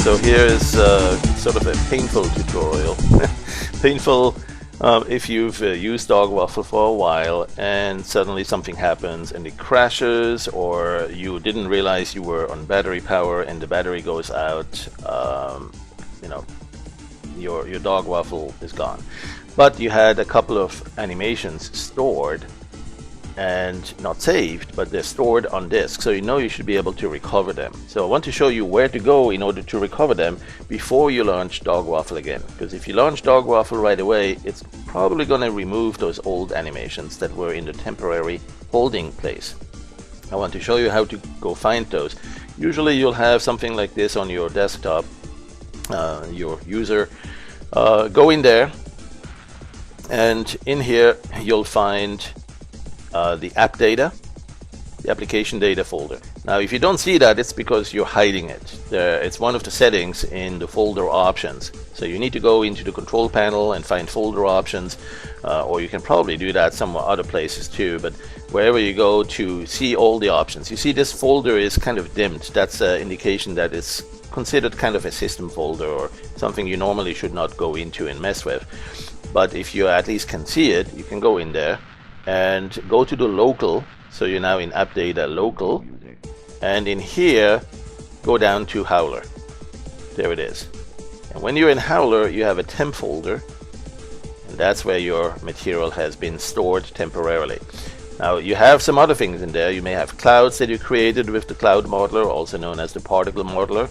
So here is sort of a painful tutorial. Painful if you've used Dogwaffle for a while and suddenly something happens and it crashes, or you didn't realize you were on battery power and the battery goes out. You know, your Dogwaffle is gone. But you had a couple of animations stored and not saved, but they're stored on disk, so you know you should be able to recover them. So I want to show you where to go in order to recover them before you launch Dogwaffle again, because if you launch Dogwaffle right away, it's probably going to remove those old animations that were in the temporary holding place. I want to show you how to go find those. Usually you'll have something like this on your desktop, your user. Go in there, and in here you'll find the app data, the application data folder. Now if you don't see that, it's because you're hiding it. It's one of the settings in the folder options. So you need to go into the control panel and find folder options, or you can probably do that some other places too, but wherever you go to see all the options, you see this folder is kind of dimmed. That's an indication that it's considered kind of a system folder or something you normally should not go into and mess with. But if you at least can see it, you can go in there and go to the local. So you're now in app data local, and in here go down to Howler. There it is. And when you're in Howler, you have a temp folder, and that's where your material has been stored temporarily. Now you have some other things in there. You may have clouds that you created with the cloud modeler, also known as the particle modeler.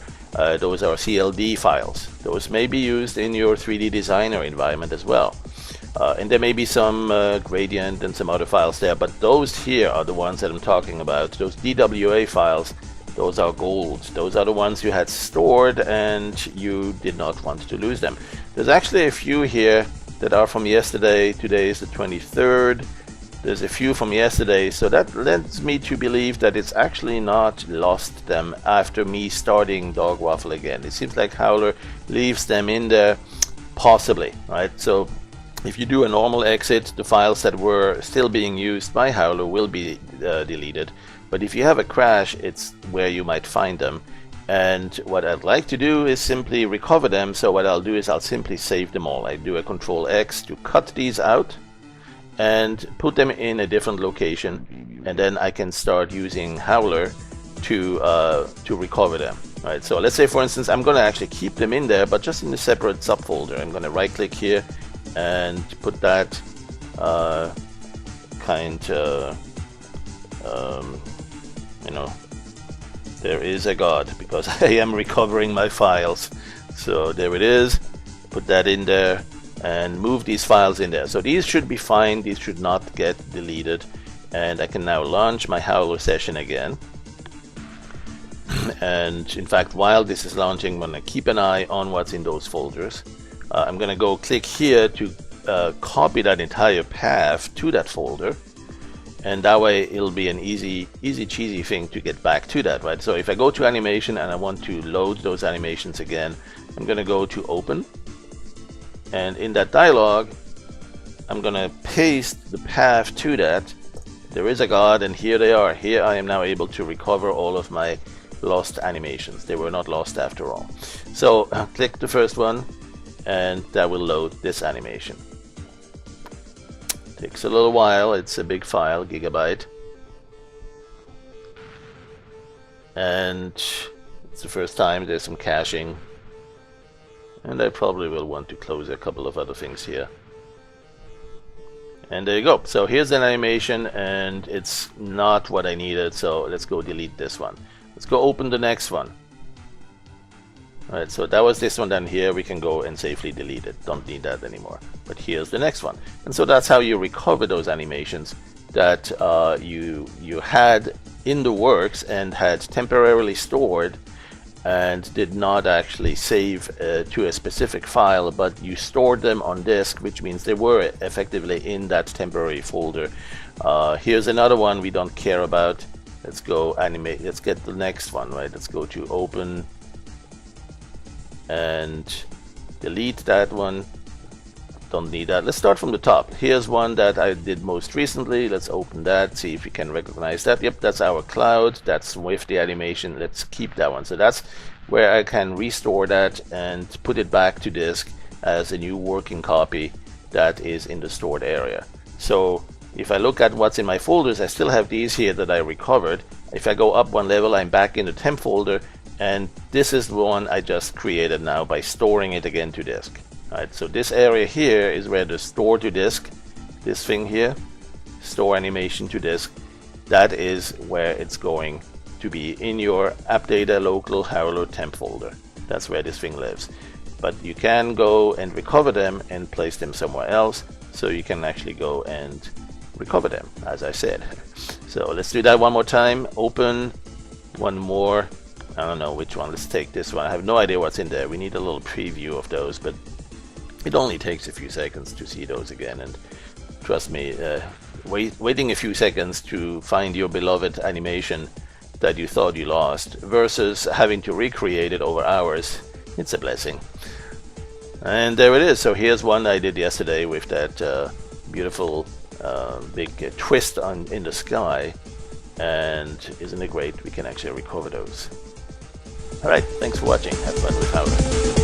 Those are CLD files. Those may be used in your 3D designer environment as well. And there may be some gradient and some other files there, but those here are the ones that I'm talking about. Those DWA files, those are gold. Those are the ones you had stored and you did not want to lose them. There's actually a few here that are from yesterday. Today is the 23rd. There's a few from yesterday, so that leads me to believe that it's actually not lost them after me starting Dogwaffle again. It seems like Howler leaves them in there, possibly, right? So if you do a normal exit, the files that were still being used by Howler will be deleted. But if you have a crash, it's where you might find them. And what I'd like to do is simply recover them. So what I'll do is I'll simply save them all. I do a Control X to cut these out and put them in a different location, and then I can start using Howler to recover them. Right. So let's say, for instance, I'm going to actually keep them in there, but just in a separate subfolder. I'm going to right-click here and put that you know, there is a God, because I am recovering my files. So there it is. Put that in there and move these files in there. So these should be fine. These should not get deleted. And I can now launch my Howler session again. And in fact, while this is launching, I'm going to keep an eye on what's in those folders. I'm going to go click here to copy that entire path to that folder, and that way it'll be an easy cheesy thing to get back to that, right? So if I go to animation and I want to load those animations again, I'm going to go to open, and in that dialog I'm going to paste the path to that. There is a God, and here they are. Here I am now able to recover all of my lost animations. They were not lost after all. So click the first one, and that will load this animation. Takes a little while. It's a big file, gigabyte, and it's the first time. There's some caching, and I probably will want to close a couple of other things here. And there you go. So here's an animation, and it's not what I needed, so let's go delete this one. Let's go open the next one. Alright, so that was this one. Then here we can go and safely delete it. Don't need that anymore. But here's the next one. And so that's how you recover those animations that you had in the works and had temporarily stored and did not actually save to a specific file, but you stored them on disk, which means they were effectively in that temporary folder. Here's another one we don't care about. Let's go animate. Let's get the next one, right? Let's go to open and delete that one. don't need that. Let's start from the top. Here's one that I did most recently. Let's open that, see if we can recognize that. Yep, that's our cloud. That's with the animation. Let's keep that one. So that's where I can restore that and put it back to disk as a new working copy that is in the stored area. So if I look at what's in my folders, I still have these here that I recovered. If I go up one level, I'm back in the temp folder, and this is the one I just created now by storing it again to disk. Alright, so this area here is where the store to disk, this thing here, store animation to disk, that is where it's going to be in your app data local Haraload temp folder. That's where this thing lives. But you can go and recover them and place them somewhere else, so you can actually go and recover them, as I said. So let's do that one more time. Open one more. I don't know which one. Let's take this one. I have no idea what's in there. We need a little preview of those, but it only takes a few seconds to see those again. And trust me, waiting a few seconds to find your beloved animation that you thought you lost versus having to recreate it over hours, it's a blessing. And there it is. So here's one I did yesterday with that beautiful big twist in the sky, and isn't it great? We can actually recover those. Alright, thanks for watching. Have fun with Haraload.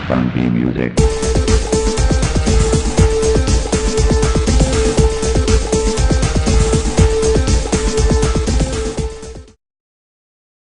Funky music.